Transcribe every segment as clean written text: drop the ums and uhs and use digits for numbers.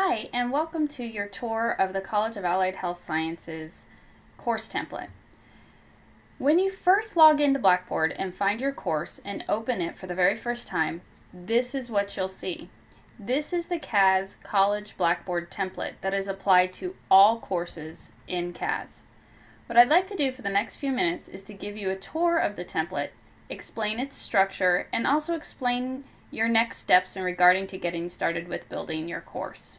Hi, and welcome to your tour of the College of Allied Health Sciences course template. When you first log into Blackboard and find your course and open it for the very first time, this is what you'll see. This is the CAHS College Blackboard template that is applied to all courses in CAHS. What I'd like to do for the next few minutes is to give you a tour of the template, explain its structure, and also explain your next steps in regarding to getting started with building your course.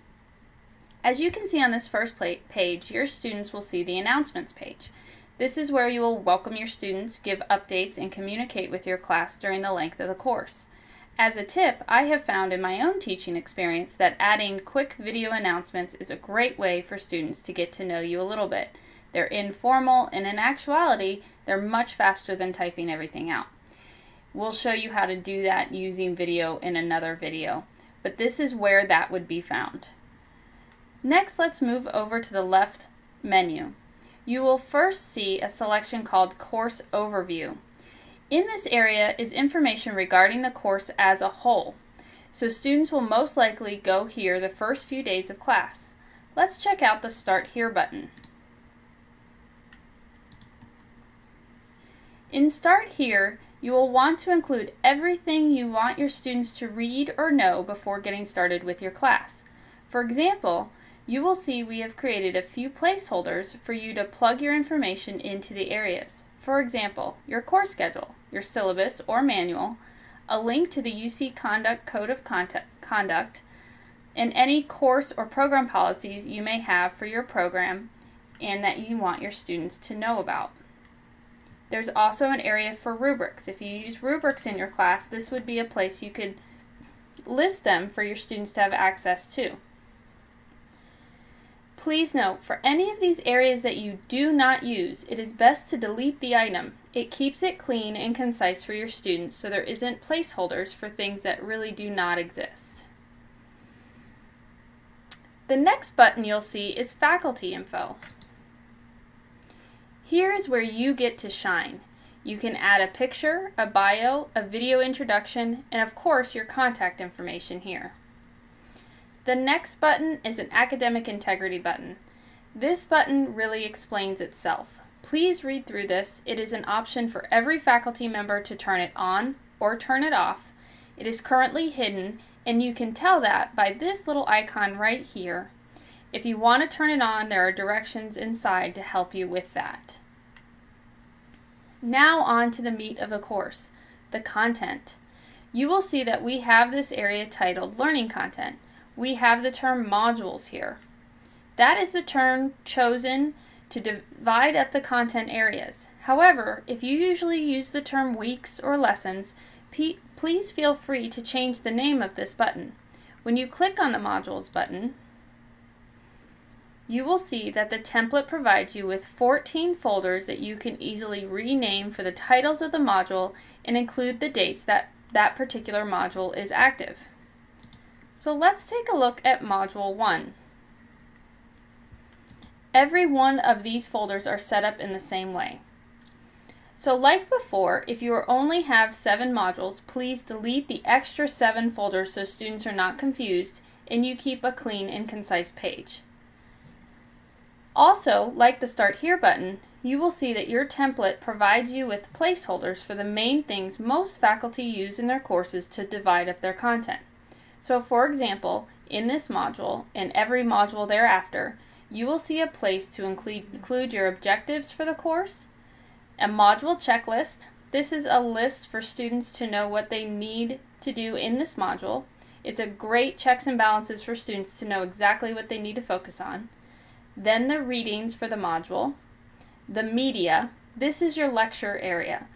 As you can see on this first page, your students will see the announcements page. This is where you will welcome your students, give updates, and communicate with your class during the length of the course. As a tip, I have found in my own teaching experience that adding quick video announcements is a great way for students to get to know you a little bit. They're informal, and in actuality, they're much faster than typing everything out. We'll show you how to do that using video in another video, but this is where that would be found. Next, let's move over to the left menu. You will first see a selection called Course Overview. In this area is information regarding the course as a whole, so students will most likely go here the first few days of class. Let's check out the Start Here button. In Start Here, you will want to include everything you want your students to read or know before getting started with your class. For example, you will see we have created a few placeholders for you to plug your information into the areas. For example, your course schedule, your syllabus or manual, a link to the UC Conduct Code of Conduct, and any course or program policies you may have for your program and that you want your students to know about. There's also an area for rubrics. If you use rubrics in your class, this would be a place you could list them for your students to have access to. Please note, for any of these areas that you do not use, it is best to delete the item. It keeps it clean and concise for your students so there isn't placeholders for things that really do not exist. The next button you'll see is Faculty Info. Here is where you get to shine. You can add a picture, a bio, a video introduction, and of course your contact information here. The next button is an Academic Integrity button. This button really explains itself. Please read through this. It is an option for every faculty member to turn it on or turn it off. It is currently hidden, and you can tell that by this little icon right here. If you want to turn it on, there are directions inside to help you with that. Now on to the meat of the course, the content. You will see that we have this area titled Learning Content. We have the term modules here. That is the term chosen to divide up the content areas. However, if you usually use the term weeks or lessons, please feel free to change the name of this button. When you click on the modules button, you will see that the template provides you with 14 folders that you can easily rename for the titles of the module and include the dates that that particular module is active. So let's take a look at Module 1. Every one of these folders are set up in the same way. So like before, if you only have 7 modules, please delete the extra 7 folders so students are not confused and you keep a clean and concise page. Also, like the Start Here button, you will see that your template provides you with placeholders for the main things most faculty use in their courses to divide up their content. So for example, in this module and every module thereafter, you will see a place to include your objectives for the course, a module checklist. This is a list for students to know what they need to do in this module. It's a great checks and balances for students to know exactly what they need to focus on. Then the readings for the module, the media. This is your lecture area.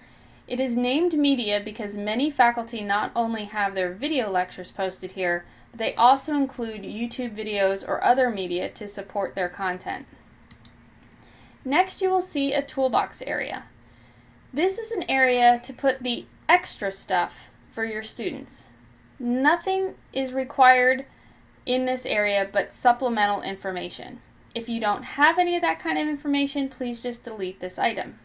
It is named media because many faculty not only have their video lectures posted here, but they also include YouTube videos or other media to support their content. Next, you will see a toolbox area. This is an area to put the extra stuff for your students. Nothing is required in this area but supplemental information. If you don't have any of that kind of information, please just delete this item.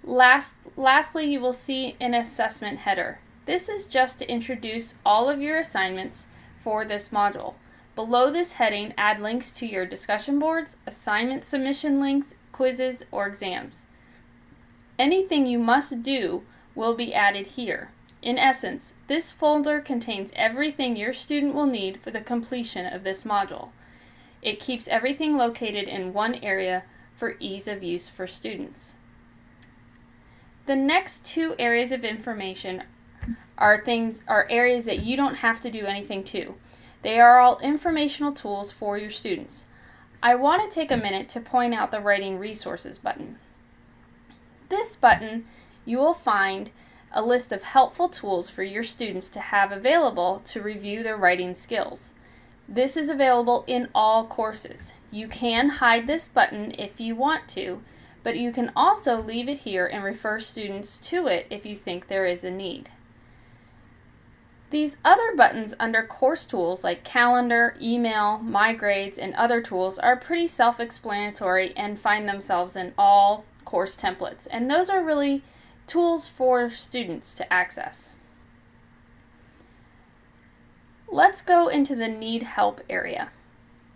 Lastly, you will see an assessment header. This is just to introduce all of your assignments for this module. Below this heading, add links to your discussion boards, assignment submission links, quizzes, or exams. Anything you must do will be added here. In essence, this folder contains everything your student will need for the completion of this module. It keeps everything located in one area for ease of use for students. The next two areas of information are areas that you don't have to do anything to. They are all informational tools for your students. I want to take a minute to point out the Writing Resources button. This button, you will find a list of helpful tools for your students to have available to review their writing skills. This is available in all courses. You can hide this button if you want to, but you can also leave it here and refer students to it if you think there is a need. These other buttons under course tools like calendar, email, my grades, and other tools are pretty self-explanatory and find themselves in all course templates, and those are really tools for students to access. Let's go into the Need Help area.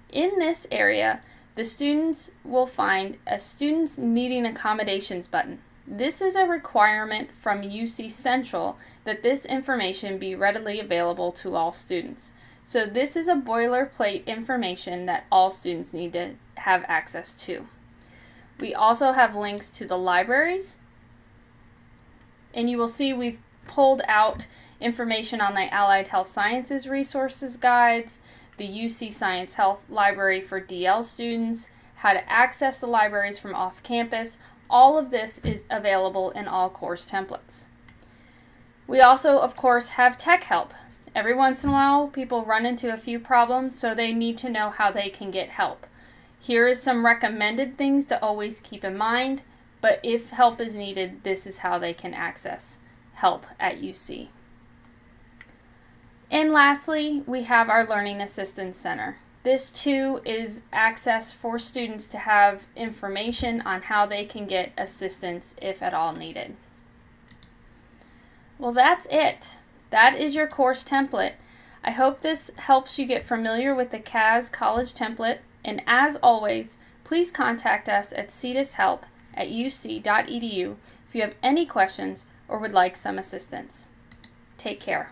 In this area, the students will find a Students Needing Accommodations button. This is a requirement from UC Central that this information be readily available to all students. So this is a boilerplate information that all students need to have access to. We also have links to the libraries, and you will see we've pulled out information on the Allied Health Sciences resources guides, the UC Science Health Library for DL students, how to access the libraries from off campus. All of this is available in all course templates. We also, of course, have tech help. Every once in a while, people run into a few problems, so they need to know how they can get help. Here is some recommended things to always keep in mind, but if help is needed, this is how they can access help at UC. And lastly, we have our Learning Assistance Center. This too is access for students to have information on how they can get assistance if at all needed. Well, that's it. That is your course template. I hope this helps you get familiar with the CAHS college template, and as always, please contact us at cetishelp@uc.edu if you have any questions or would like some assistance. Take care.